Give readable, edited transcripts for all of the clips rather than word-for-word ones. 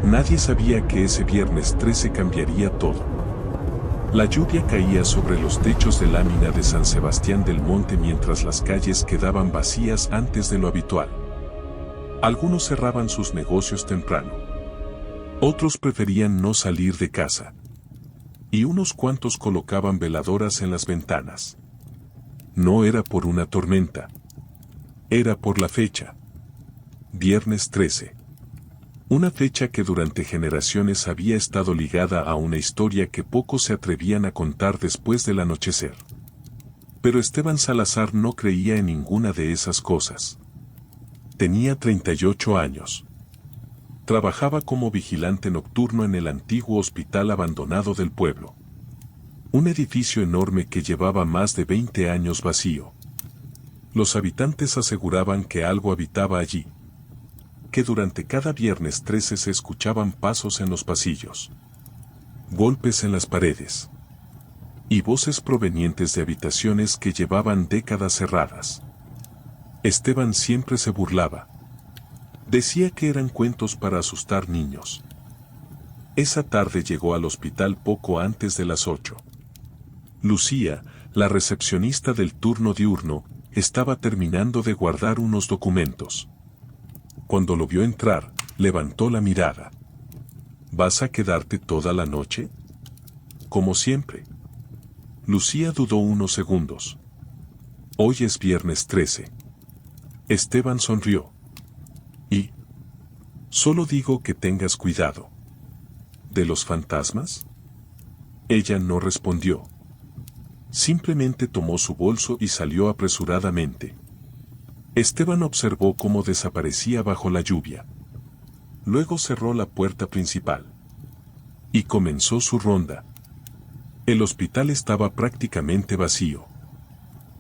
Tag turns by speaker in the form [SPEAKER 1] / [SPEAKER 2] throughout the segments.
[SPEAKER 1] Nadie sabía que ese viernes 13 cambiaría todo. La lluvia caía sobre los techos de lámina de San Sebastián del Monte mientras las calles quedaban vacías antes de lo habitual. Algunos cerraban sus negocios temprano. Otros preferían no salir de casa. Y unos cuantos colocaban veladoras en las ventanas. No era por una tormenta. Era por la fecha. Viernes 13. Una fecha que durante generaciones había estado ligada a una historia que pocos se atrevían a contar después del anochecer. Pero Esteban Salazar no creía en ninguna de esas cosas. Tenía 38 años. Trabajaba como vigilante nocturno en el antiguo hospital abandonado del pueblo. Un edificio enorme que llevaba más de 20 años vacío. Los habitantes aseguraban que algo habitaba allí. Que durante cada viernes 13 se escuchaban pasos en los pasillos. Golpes en las paredes. Y voces provenientes de habitaciones que llevaban décadas cerradas. Esteban siempre se burlaba. Decía que eran cuentos para asustar niños. Esa tarde llegó al hospital poco antes de las 8. Lucía, la recepcionista del turno diurno, estaba terminando de guardar unos documentos. Cuando lo vio entrar, levantó la mirada. ¿Vas a quedarte toda la noche? Como siempre. Lucía dudó unos segundos. Hoy es viernes 13. Esteban sonrió. Y solo digo que tengas cuidado. ¿De los fantasmas? Ella no respondió. Simplemente tomó su bolso y salió apresuradamente. Esteban observó cómo desaparecía bajo la lluvia. Luego cerró la puerta principal. Y comenzó su ronda. El hospital estaba prácticamente vacío.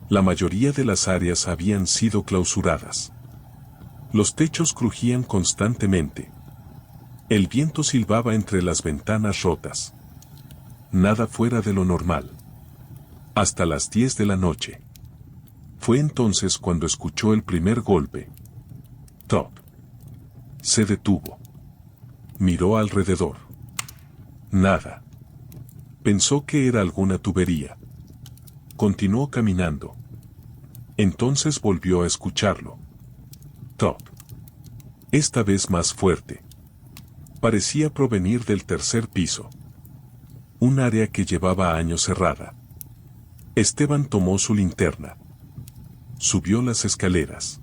[SPEAKER 1] La mayoría de las áreas habían sido clausuradas. Los techos crujían constantemente. El viento silbaba entre las ventanas rotas. Nada fuera de lo normal. Hasta las 10 de la noche. Fue entonces cuando escuchó el primer golpe. Top. Se detuvo. Miró alrededor. Nada. Pensó que era alguna tubería. Continuó caminando. Entonces volvió a escucharlo. Top. Esta vez más fuerte. Parecía provenir del tercer piso. Un área que llevaba años cerrada. Esteban tomó su linterna. Subió las escaleras.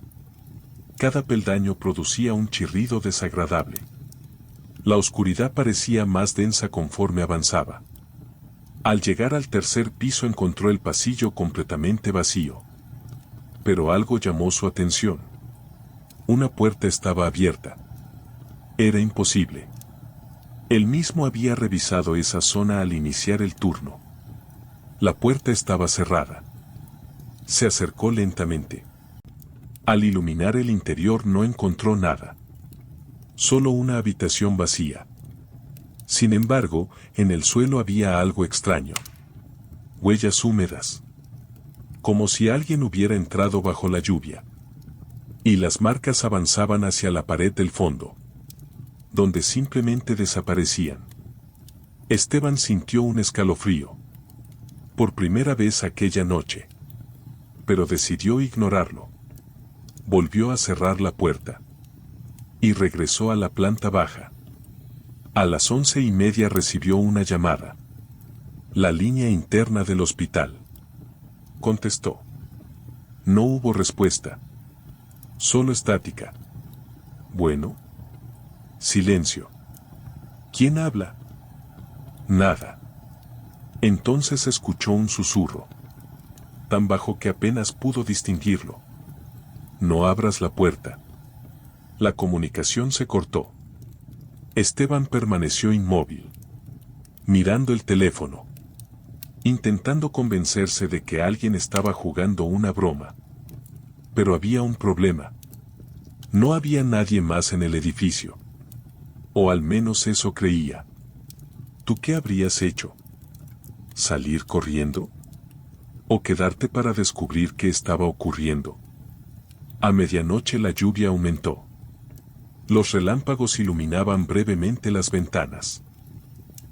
[SPEAKER 1] Cada peldaño producía un chirrido desagradable. La oscuridad parecía más densa conforme avanzaba. Al llegar al tercer piso encontró el pasillo completamente vacío. Pero algo llamó su atención. Una puerta estaba abierta. Era imposible. Él mismo había revisado esa zona al iniciar el turno. La puerta estaba cerrada. Se acercó lentamente. Al iluminar el interior no encontró nada. Solo una habitación vacía. Sin embargo, en el suelo había algo extraño. Huellas húmedas. Como si alguien hubiera entrado bajo la lluvia. Y las marcas avanzaban hacia la pared del fondo. Donde simplemente desaparecían. Esteban sintió un escalofrío. Por primera vez aquella noche. Pero decidió ignorarlo. Volvió a cerrar la puerta. Y regresó a la planta baja. A las 11:30 recibió una llamada. La línea interna del hospital. Contestó. No hubo respuesta. Solo estática. Bueno. Silencio. ¿Quién habla? Nada. Entonces escuchó un susurro. Tan bajo que apenas pudo distinguirlo. No abras la puerta. La comunicación se cortó. Esteban permaneció inmóvil. Mirando el teléfono. Intentando convencerse de que alguien estaba jugando una broma. Pero había un problema. No había nadie más en el edificio. O al menos eso creía. ¿Tú qué habrías hecho? ¿Salir corriendo? ¿O quedarte para descubrir qué estaba ocurriendo? A medianoche la lluvia aumentó. Los relámpagos iluminaban brevemente las ventanas.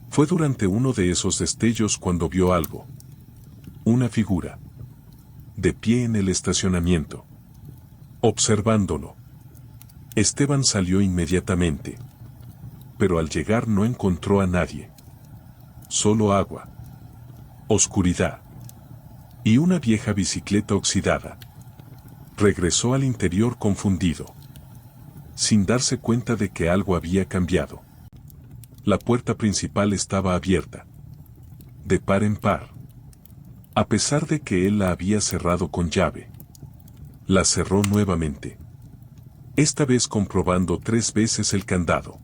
[SPEAKER 1] Fue durante uno de esos destellos cuando vio algo. Una figura. De pie en el estacionamiento. Observándolo. Esteban salió inmediatamente. Pero al llegar no encontró a nadie. Solo agua. Oscuridad. Y una vieja bicicleta oxidada. Regresó al interior confundido. Sin darse cuenta de que algo había cambiado. La puerta principal estaba abierta. De par en par. A pesar de que él la había cerrado con llave. La cerró nuevamente. Esta vez comprobando 3 veces el candado.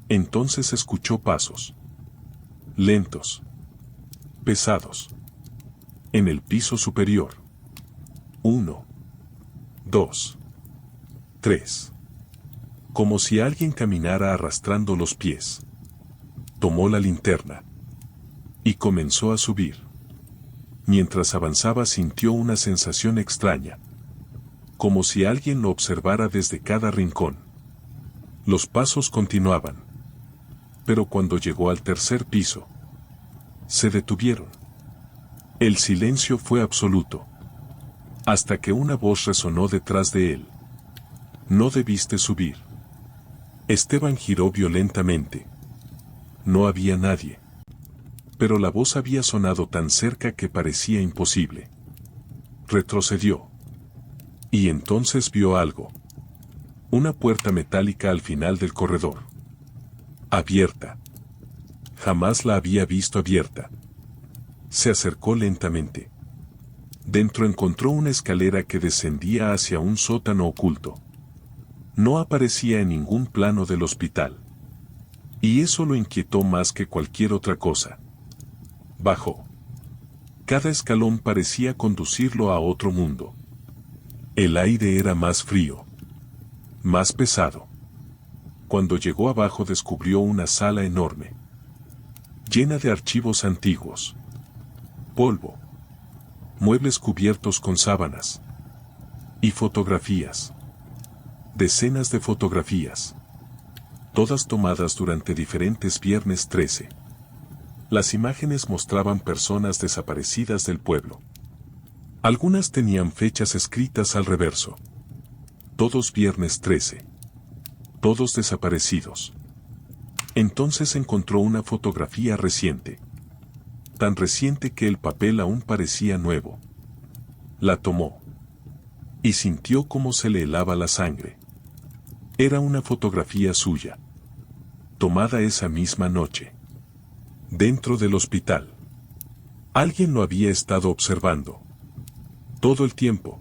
[SPEAKER 1] Entonces escuchó pasos. Lentos. Pesados. En el piso superior. 1, 2, 3. Como si alguien caminara arrastrando los pies. Tomó la linterna. Y comenzó a subir. Mientras avanzaba sintió una sensación extraña. Como si alguien lo observara desde cada rincón. Los pasos continuaban. Pero cuando llegó al 3er piso, se detuvieron. El silencio fue absoluto. Hasta que una voz resonó detrás de él. No debiste subir. Esteban giró violentamente. No había nadie. Pero la voz había sonado tan cerca que parecía imposible. Retrocedió. Y entonces vio algo. Una puerta metálica al final del corredor. Abierta. Jamás la había visto abierta. Se acercó lentamente. Dentro encontró una escalera que descendía hacia un sótano oculto. No aparecía en ningún plano del hospital. Y eso lo inquietó más que cualquier otra cosa. Bajó. Cada escalón parecía conducirlo a otro mundo. El aire era más frío. Más pesado. Cuando llegó abajo descubrió una sala enorme. Llena de archivos antiguos. Polvo. Muebles cubiertos con sábanas. Y fotografías. Decenas de fotografías. Todas tomadas durante diferentes viernes 13. Las imágenes mostraban personas desaparecidas del pueblo. Algunas tenían fechas escritas al reverso. Todos viernes 13. Todos desaparecidos. Entonces encontró una fotografía reciente. Tan reciente que el papel aún parecía nuevo. La tomó. Y sintió cómo se le helaba la sangre. Era una fotografía suya. Tomada esa misma noche. Dentro del hospital. Alguien lo había estado observando. Todo el tiempo.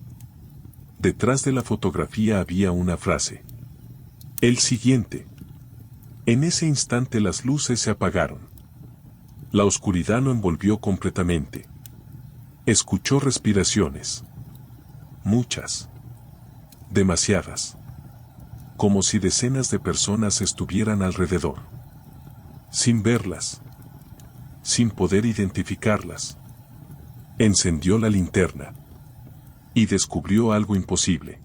[SPEAKER 1] Detrás de la fotografía había una frase. El siguiente. En ese instante las luces se apagaron. La oscuridad lo envolvió completamente. Escuchó respiraciones. Muchas. Demasiadas. Como si decenas de personas estuvieran alrededor. Sin verlas. Sin poder identificarlas. Encendió la linterna. Y descubrió algo imposible.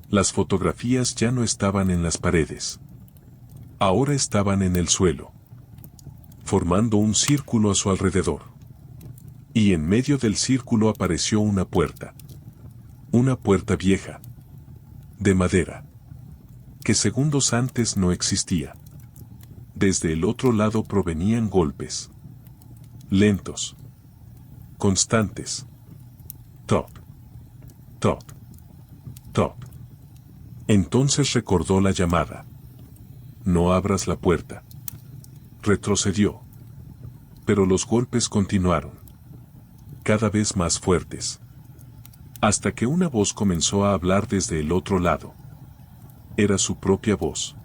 [SPEAKER 1] Las fotografías ya no estaban en las paredes. Ahora estaban en el suelo. Formando un círculo a su alrededor. Y en medio del círculo apareció una puerta. Una puerta vieja. De madera. Que segundos antes no existía. Desde el otro lado provenían golpes. Lentos. Constantes. Toc. Toc. Toc. Entonces recordó la llamada. No abras la puerta. Retrocedió. Pero los golpes continuaron. Cada vez más fuertes. Hasta que una voz comenzó a hablar desde el otro lado. Era su propia voz.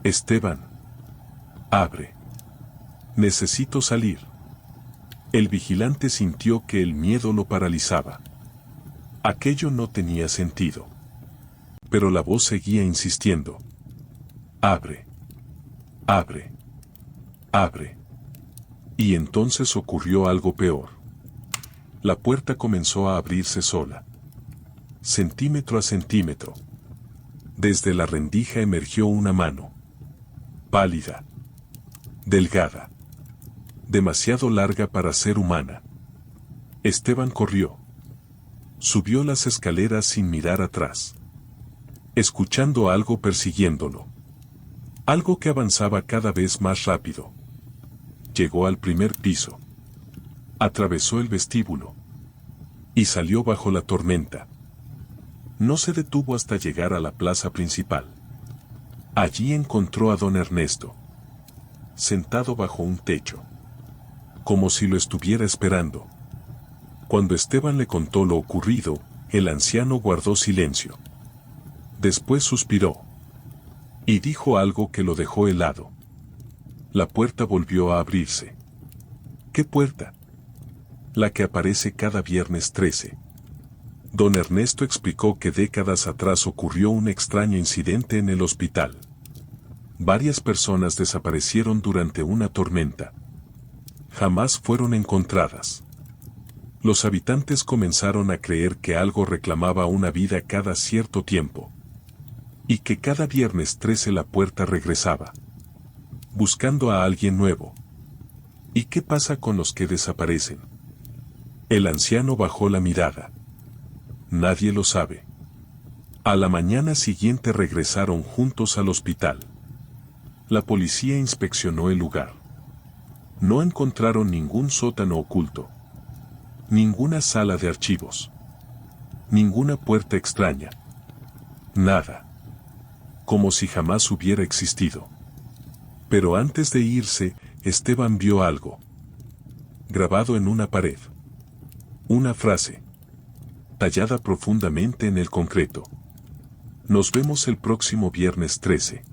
[SPEAKER 1] Esteban. Abre. Necesito salir. El vigilante sintió que el miedo lo paralizaba. Aquello no tenía sentido. Pero la voz seguía insistiendo. Abre. Abre. Abre. Y entonces ocurrió algo peor. La puerta comenzó a abrirse sola. Centímetro a centímetro. Desde la rendija emergió una mano. Pálida. Delgada. Demasiado larga para ser humana. Esteban corrió. Subió las escaleras sin mirar atrás. Escuchando algo persiguiéndolo. Algo que avanzaba cada vez más rápido. Llegó al primer piso. Atravesó el vestíbulo. Y salió bajo la tormenta. No se detuvo hasta llegar a la plaza principal. Allí encontró a don Ernesto. Sentado bajo un techo. Como si lo estuviera esperando. Cuando Esteban le contó lo ocurrido, el anciano guardó silencio. Después suspiró. Y dijo algo que lo dejó helado. La puerta volvió a abrirse. ¿Qué puerta? La que aparece cada viernes 13. Don Ernesto explicó que décadas atrás ocurrió un extraño incidente en el hospital. Varias personas desaparecieron durante una tormenta. Jamás fueron encontradas. Los habitantes comenzaron a creer que algo reclamaba una vida cada cierto tiempo. Y que cada viernes 13 la puerta regresaba. Buscando a alguien nuevo. ¿Y qué pasa con los que desaparecen? El anciano bajó la mirada. Nadie lo sabe. A la mañana siguiente regresaron juntos al hospital. La policía inspeccionó el lugar. No encontraron ningún sótano oculto. Ninguna sala de archivos. Ninguna puerta extraña. Nada. Como si jamás hubiera existido. Pero antes de irse, Esteban vio algo. Grabado en una pared. Una frase. Tallada profundamente en el concreto. Nos vemos el próximo viernes 13.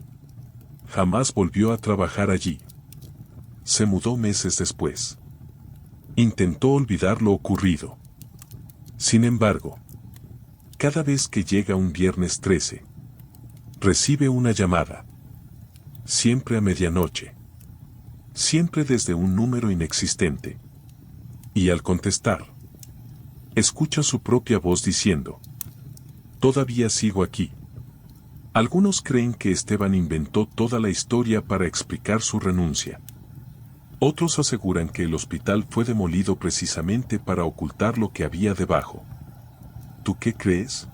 [SPEAKER 1] Jamás volvió a trabajar allí. Se mudó meses después. Intentó olvidar lo ocurrido. Sin embargo, cada vez que llega un viernes 13, recibe una llamada. Siempre a medianoche. Siempre desde un número inexistente. Y al contestar, escucha su propia voz diciendo: todavía sigo aquí. Algunos creen que Esteban inventó toda la historia para explicar su renuncia. Otros aseguran que el hospital fue demolido precisamente para ocultar lo que había debajo. ¿Tú qué crees?